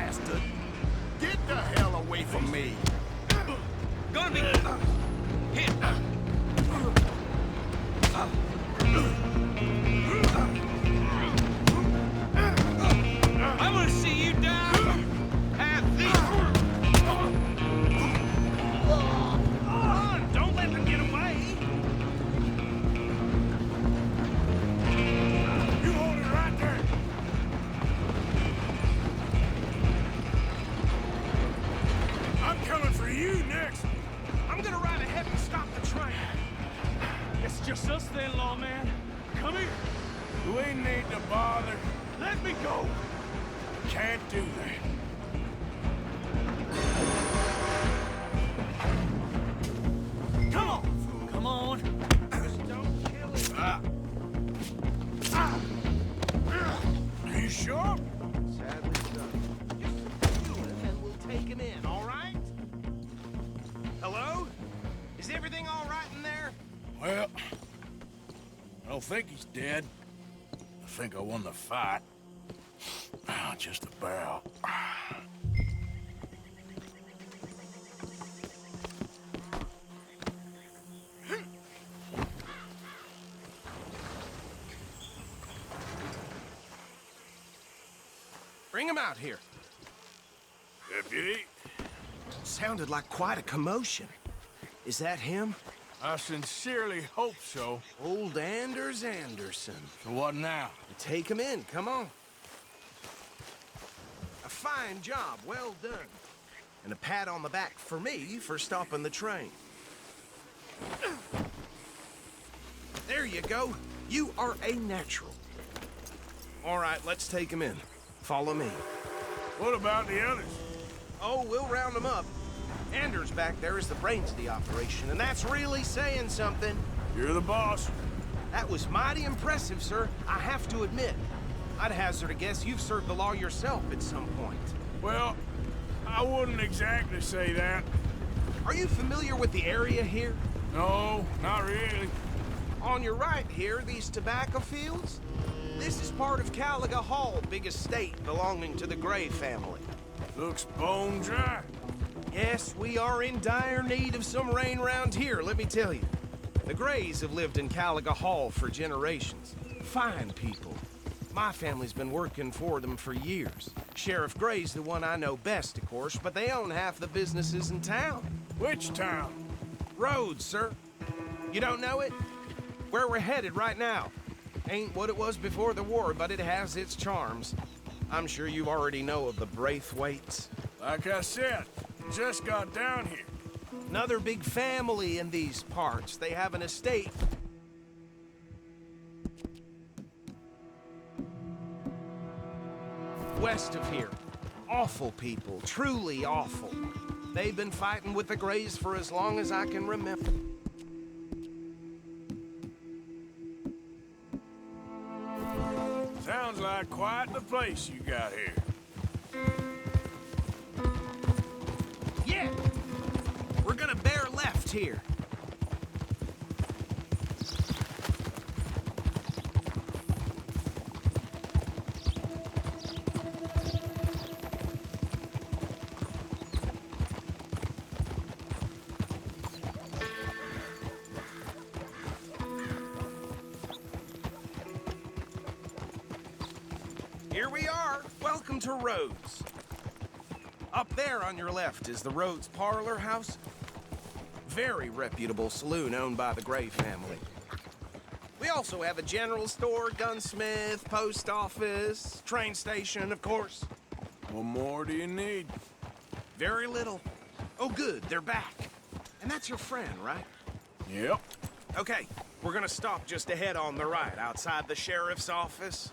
bastard! Get the hell away from me! Gonna be hit. I want to see you die. Have this. Run! Don't let them get away. You hold it right there! I'm coming for you next! I'm gonna ride ahead and stop the train. It's just us then, lawman. Come here. We need to bother. Let me go. Can't do that. Come on. Come on. Just don't kill him. Are you sure? Sadly so. Just kill him and we'll take him in, all right? Hello? Is everything all right in there? Well, I don't think he's dead. I think I won the fight. Just about. Bring him out here. Deputy, Sounded like quite a commotion. Is that him? I sincerely hope so. Old Anders Anderson. So what now? Take him in, come on. A fine job, well done. And a pat on the back for me for stopping the train. There you go. You are a natural. All right, let's take him in. Follow me. What about the others? Oh, we'll round them up. Anders back there is the brains of the operation, and that's really saying something. You're the boss. That was mighty impressive, sir. I have to admit. I'd hazard a guess you've served the law yourself at some point. Well, I wouldn't exactly say that. Are you familiar with the area here? No, not really. On your right here, these tobacco fields? This is part of Caliga Hall, big estate belonging to the Gray family. Looks bone dry. Yes, we are in dire need of some rain round here, let me tell you. The Grays have lived in Caliga Hall for generations. Fine people. My family's been working for them for years. Sheriff Gray's the one I know best, of course, but they own half the businesses in town. Which town? Rhodes, sir. You don't know it? Where we're headed right now. Ain't what it was before the war, but it has its charms. I'm sure you already know of the Braithwaites. Like I said, just got down here. Another big family in these parts. They have an estate. West of here. Awful people. Truly awful. They've been fighting with the Grays for as long as I can remember. Sounds like quite the place you got here. Yeah! We're gonna bear left here. Here we are. Welcome to Rhodes. Up there on your left is the Rhodes Parlor House. Very reputable saloon owned by the Gray family. We also have a general store, gunsmith, post office, train station, of course. What more do you need? Very little. Oh, good, they're back. And that's your friend, right? Yep. Okay, we're gonna stop just ahead on the right, outside the sheriff's office.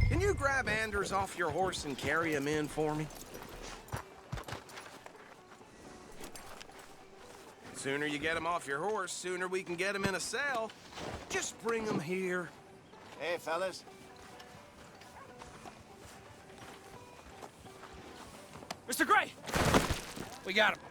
Can you grab Anders off your horse and carry him in for me? Sooner you get him off your horse, sooner we can get him in a cell. Just bring him here. Hey, fellas. Mr. Gray! We got him.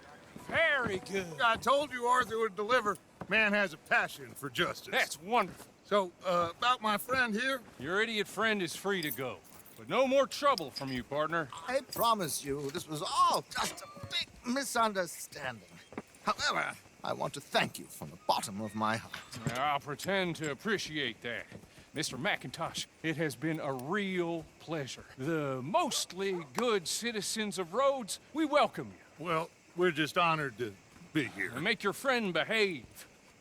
Very good. I told you Arthur would deliver. Man has a passion for justice. That's wonderful. So, about my friend here? Your idiot friend is free to go. But no more trouble from you, partner. I promise you, this was all just a big misunderstanding. However, I want to thank you from the bottom of my heart. I'll pretend to appreciate that. Mr. McIntosh, it has been a real pleasure. The mostly good citizens of Rhodes, we welcome you. Well, we're just honored to be here. And make your friend behave.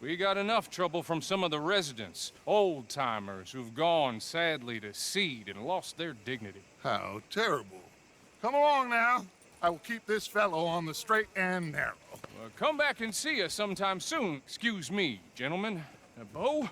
We got enough trouble from some of the residents, old-timers who've gone, sadly, to seed and lost their dignity. How terrible. Come along now. I will keep this fellow on the straight and narrow. Come back and see us sometime soon. Excuse me, gentlemen. Bo,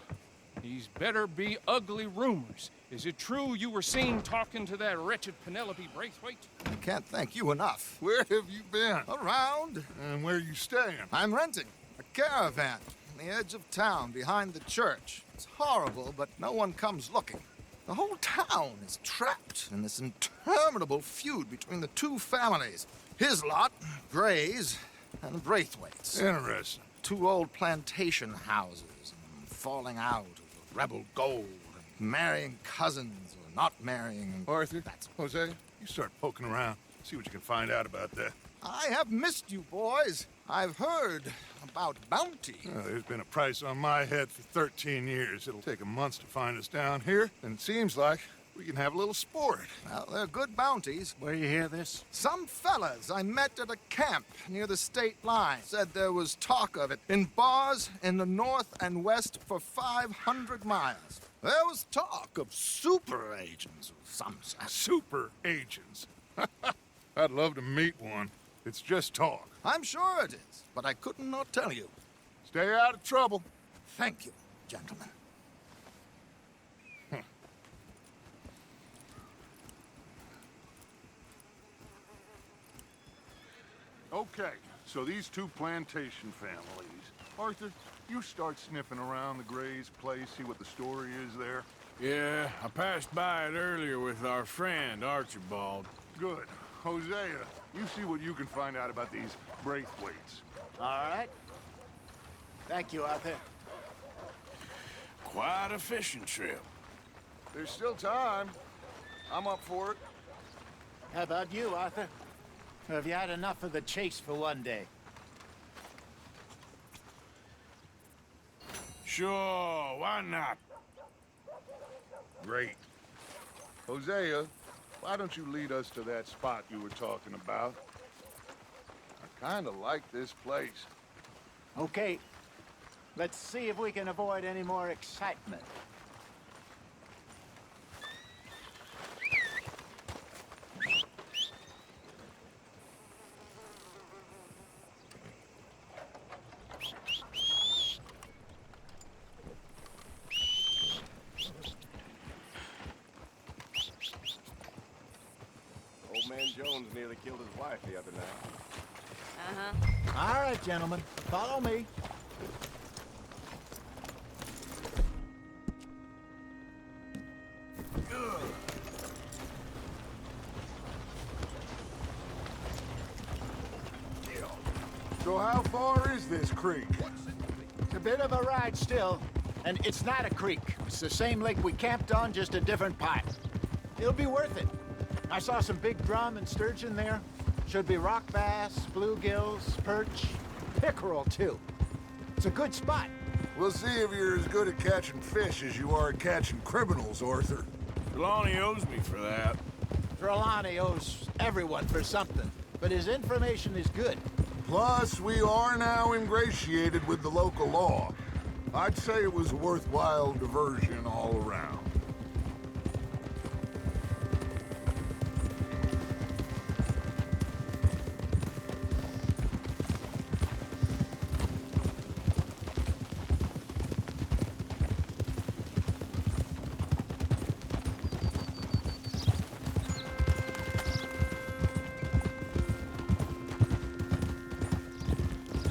these better be ugly rumors. Is it true you were seen talking to that wretched Penelope Braithwaite? I can't thank you enough. Where have you been? Around, And where you staying? I'm renting a caravan on the edge of town behind the church. It's horrible, but no one comes looking. The whole town is trapped in this interminable feud between the two families. His lot, Gray's, and Braithwaite's. Interesting. Two old plantation houses, and falling out of the rebel gold, and marrying cousins or not marrying. Arthur, That's... Jose, you start poking around. See what you can find out about that. I have missed you, boys. I've heard about bounty. There's been a price on my head for 13 years. It'll take a month to find us down here, and it seems like we can have a little sport. Well, they're good bounties. Where you hear this? Some fellas I met at a camp near the state line said there was talk of it in bars in the north and west for 500 miles. There was talk of super agents of some sort. Super agents. I'd love to meet one. It's just talk. I'm sure it is, but I couldn't not tell you. Stay out of trouble. Thank you, gentlemen. Okay, so these two plantation families. Arthur, you start sniffing around the Gray's place, see what the story is there. Yeah, I passed by it earlier with our friend, Archibald. Good. Hosea, you see what you can find out about these Braithwaites. All right. Thank you, Arthur. Quite a fishing trip. There's still time. I'm up for it. How about you, Arthur? Or have you had enough of the chase for one day? Sure, why not? Great. Hosea, why don't you lead us to that spot you were talking about? I kind of like this place. Okay. Let's see if we can avoid any more excitement. Old man Jones nearly killed his wife the other night. All right, gentlemen. Follow me. So how far is this creek? It's a bit of a ride still, and it's not a creek. It's the same lake we camped on, just a different pipe. It'll be worth it. I saw some big drum and sturgeon there. Should be rock bass, bluegills, perch, pickerel too. It's a good spot. We'll see if you're as good at catching fish as you are at catching criminals, Arthur. Trelawney owes me for that. Trelawney owes everyone for something, but his information is good. Plus, we are now ingratiated with the local law. I'd say it was a worthwhile diversion all around.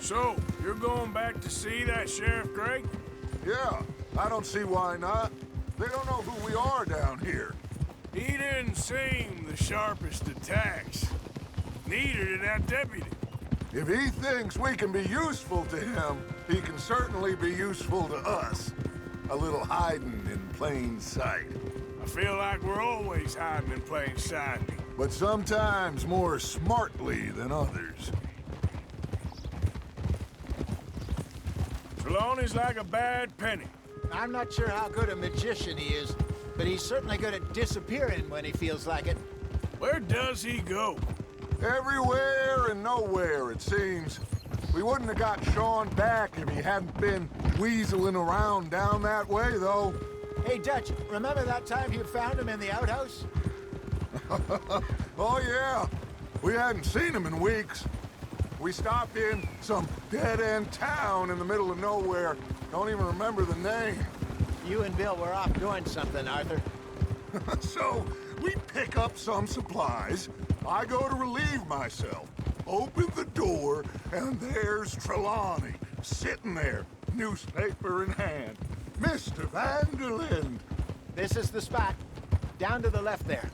So, you're going back to see that Sheriff Gray? Yeah, I don't see why not. They don't know who we are down here. He didn't seem the sharpest attacks. Neither did that deputy. If he thinks we can be useful to him, he can certainly be useful to us. A little hiding in plain sight. I feel like we're always hiding in plain sight. But sometimes more smartly than others. Trelawney's like a bad penny. I'm not sure how good a magician he is, but he's certainly good at disappearing when he feels like it. Where does he go? Everywhere and nowhere, it seems. We wouldn't have got Sean back if he hadn't been weaseling around down that way, though. Hey, Dutch, remember that time you found him in the outhouse? Oh, yeah. We hadn't seen him in weeks. We stopped in some dead-end town in the middle of nowhere. Don't even remember the name. You and Bill were off doing something, Arthur. So, we pick up some supplies. I go to relieve myself. Open the door, and there's Trelawney, sitting there, newspaper in hand. Mr. Van der Linde. This is the spot. Down to the left there.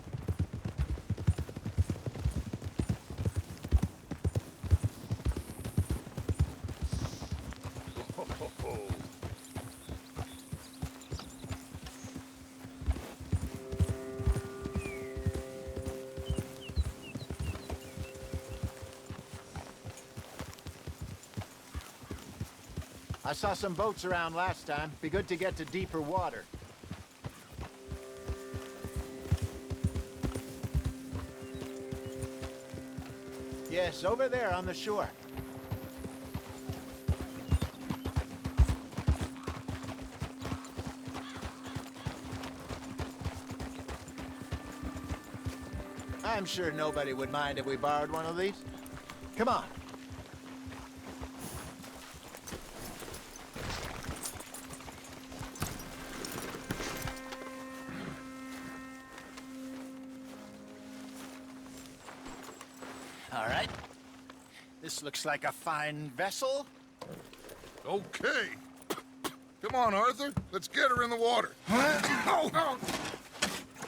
I saw some boats around last time. Be good to get to deeper water. Yes, over there on the shore. I'm sure nobody would mind if we borrowed one of these. Come on. All right. This looks like a fine vessel. Okay. Come on, Arthur. Let's get her in the water. Oh,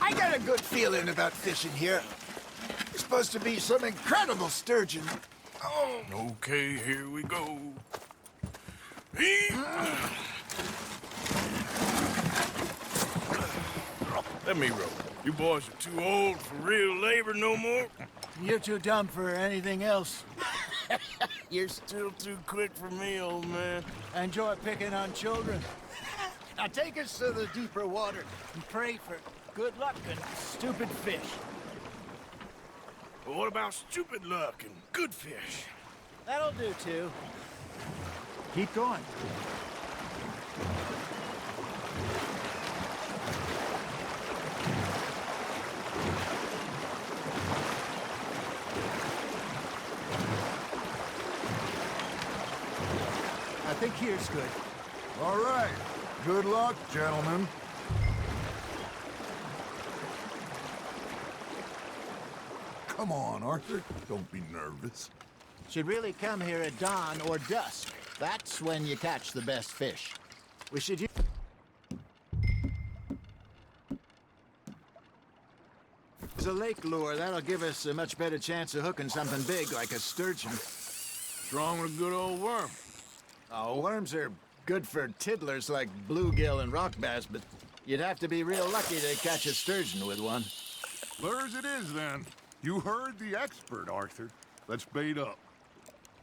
I got a good feeling about fishing here. It's supposed to be some incredible sturgeon. Oh, Okay, here we go. Let me row. You boys are too old for real labor no more. You're too dumb for anything else. You're still too quick for me, old man. I enjoy picking on children. Now take us to the deeper water and pray for good luck and stupid fish. But what about stupid luck and good fish? That'll do, too. Keep going. I think here's good. All right. Good luck, gentlemen. Come on, Arthur. Don't be nervous. Should really come here at dawn or dusk. That's when you catch the best fish. We should use... a lake lure. That'll give us a much better chance of hooking something big like a sturgeon. What's wrong with a good old worm? Oh, worms are good for tiddlers like bluegill and rock bass, but you'd have to be real lucky to catch a sturgeon with one. Lures it is, then. You heard the expert, Arthur. Let's bait up.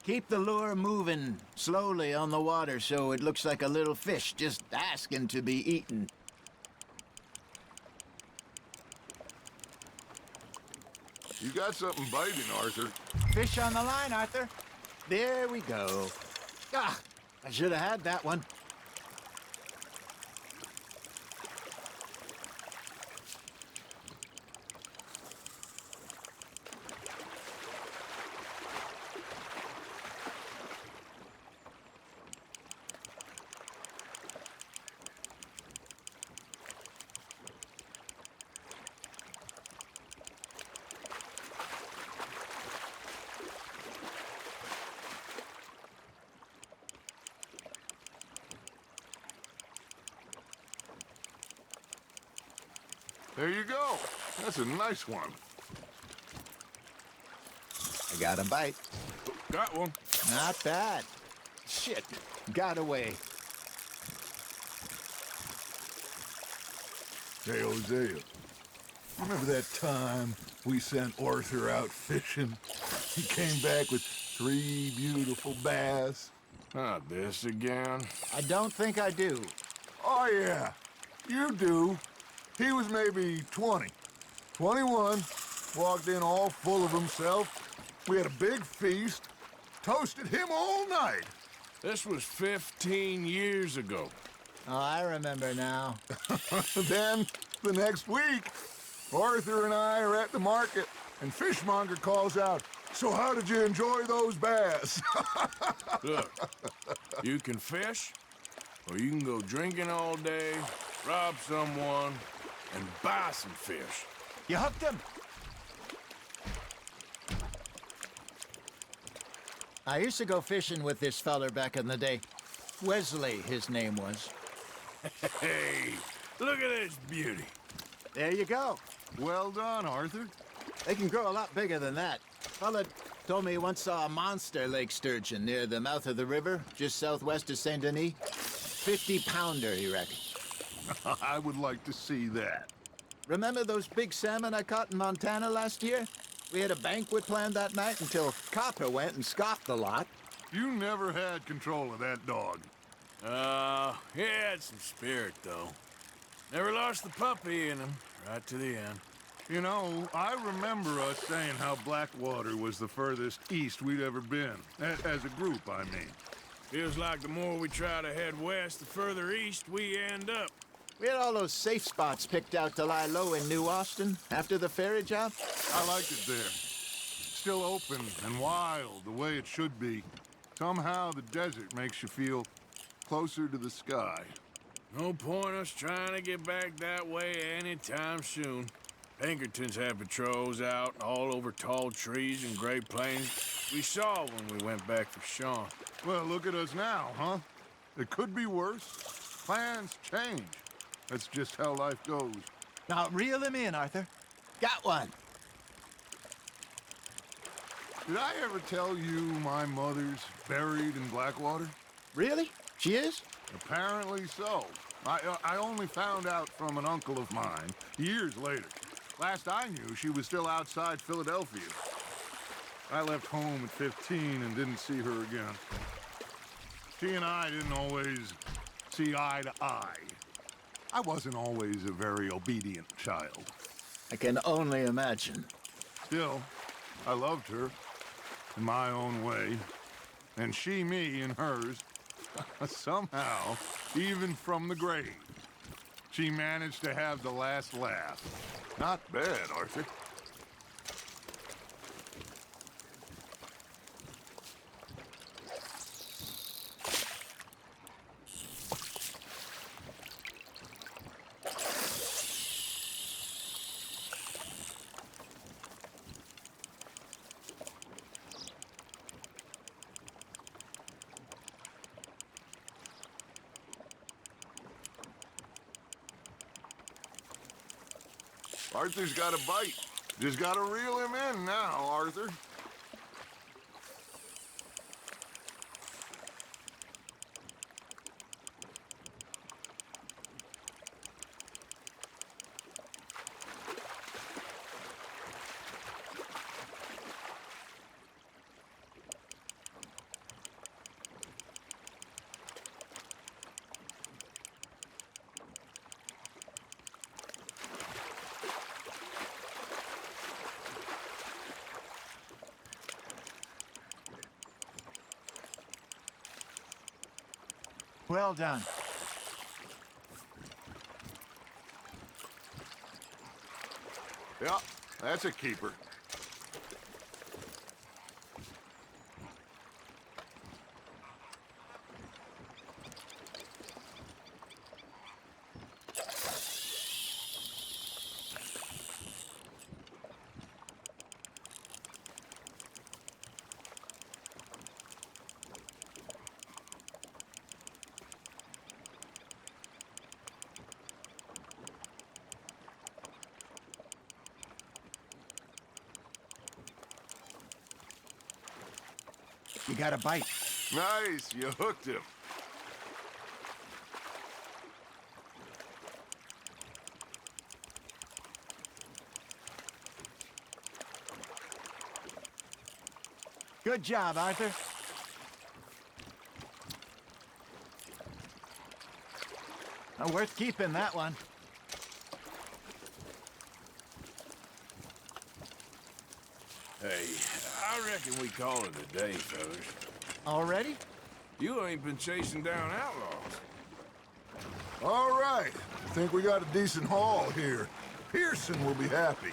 Keep the lure moving slowly on the water so it looks like a little fish just asking to be eaten. You got something biting, Arthur. Fish on the line, Arthur. There we go. Ah, I should have had that one. There you go. That's a nice one. I got a bite. Got one. Not bad. Shit, got away. Hey, Hosea, Remember that time we sent Arthur out fishing? He came back with 3 beautiful bass. Not this again. I don't think I do. Oh, yeah, you do. He was maybe 20, 21, walked in all full of himself. We had a big feast, toasted him all night. This was 15 years ago. Oh, I remember now. Then, the next week, Arthur and I are at the market, and Fishmonger calls out, "So how did you enjoy those bass?" Look, you can fish, or you can go drinking all day, rob someone, and buy some fish. You hooked him? I used to go fishing with this feller back in the day. Wesley, his name was. Hey, look at this beauty. There you go. Well done, Arthur. They can grow a lot bigger than that. Fella told me he once saw a monster lake sturgeon near the mouth of the river, just southwest of Saint Denis. 50-pounder, he reckoned. I would like to see that. Remember those big salmon I caught in Montana last year? We had a banquet planned that night until Copper went and scoffed the lot. You never had control of that dog. He had some spirit, though. Never lost the puppy in him, right to the end. You know, I remember us saying how Blackwater was the furthest east we'd ever been. As a group, I mean. Feels like the more we try to head west, the further east we end up. We had all those safe spots picked out to lie low in New Austin after the ferry job. I liked it there. Still open and wild, the way it should be. Somehow the desert makes you feel closer to the sky. No point us trying to get back that way anytime soon. Pinkertons had patrols out all over tall trees and Great Plains. We saw when we went back for Sean. Well, look at us now, huh? It could be worse. Plans change. That's just how life goes. Now reel him in, Arthur. Got one. Did I ever tell you my mother's buried in Blackwater? Really? She is? Apparently so. I only found out from an uncle of mine years later. Last I knew, she was still outside Philadelphia. I left home at 15 and didn't see her again. She and I didn't always see eye to eye. I wasn't always a very obedient child. I can only imagine. Still, I loved her in my own way, and she me in hers. Somehow, even from the grave, she managed to have the last laugh. Not bad, Arthur. Arthur's got a bite. Just gotta reel him in now, Arthur. Well done. Yeah, that's a keeper. You got a bite. Nice, you hooked him. Good job, Arthur. Worth keeping, that one. Hey, I reckon we call it a day, fellas. Already? You ain't been chasing down outlaws. All right. Think we got a decent haul here. Pearson will be happy.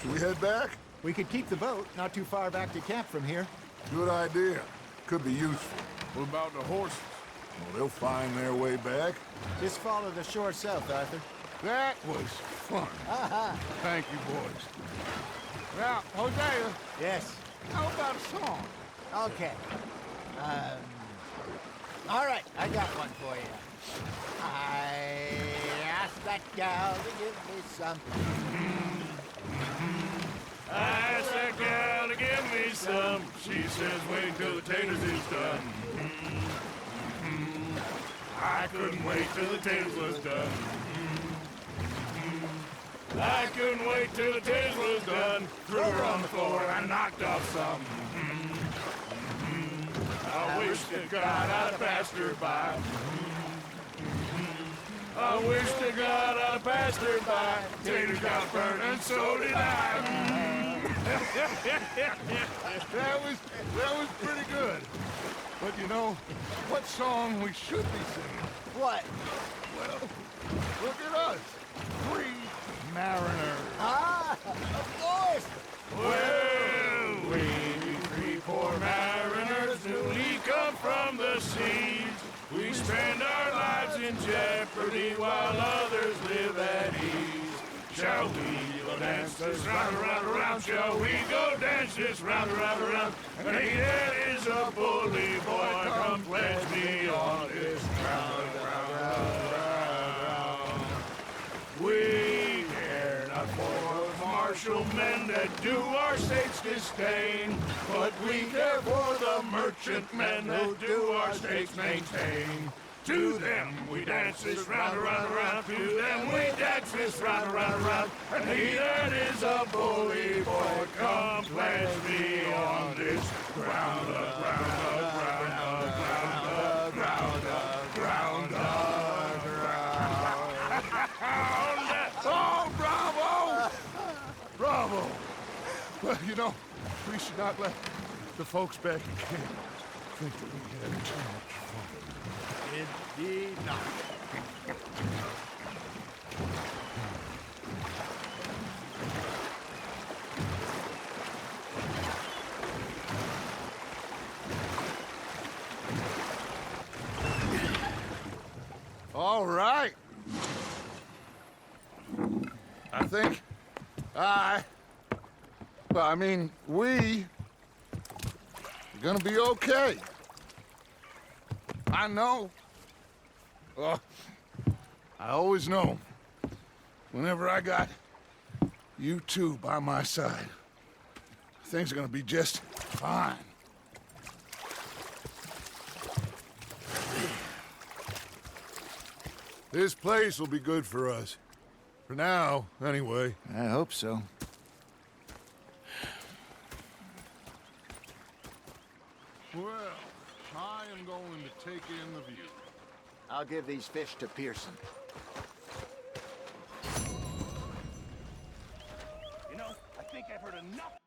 Should we head back? We could keep the boat not too far back to camp from here. Good idea. Could be useful. What about the horses? Well, they'll find their way back. Just follow the shore south, Arthur. That was fun. Thank you, boys. Now, Hosea, Yes. how about a song? Okay. All right, I got one for you. I asked that gal to give me some. I asked that gal to give me some. She says wait till the taters is done. I couldn't wait till the taters was done. I couldn't wait till the taters was done. Threw her on the floor and I knocked off some. I wish to God I'd have passed her by. I wish to God I'd passed her by. Taters got burned and so did I. That was pretty good. But you know, what song we should be singing? What? Well, look at us. Three mariners. Ah, of course. Well, we three poor mariners newly come from the seas. We spend our lives in jeopardy while others live at ease. Shall we go dance this round, around, around? Shall we go dance this round, around, around? And he that is a bully boy, come pledge me on this ground, ground. We care not for martial men that do our states disdain, but we care for the merchant men that do our states maintain. To them we dance this round, around, around. To them we dance this round, around, around. And he that is a bully boy, come pledge me on this ground, ground, ground, ground, ground, ground, ground. Oh, bravo! Bravo! Well, you know, we should not let the folks back in camp think that we had too much fun. Indeed not. All right. I think we are gonna be okay. I know. I always know. Whenever I got you two by my side, things are gonna be just fine. This place will be good for us. For now, anyway. I hope so. Well, I am going to take in the view. I'll give these fish to Pearson. You know, I think I've heard enough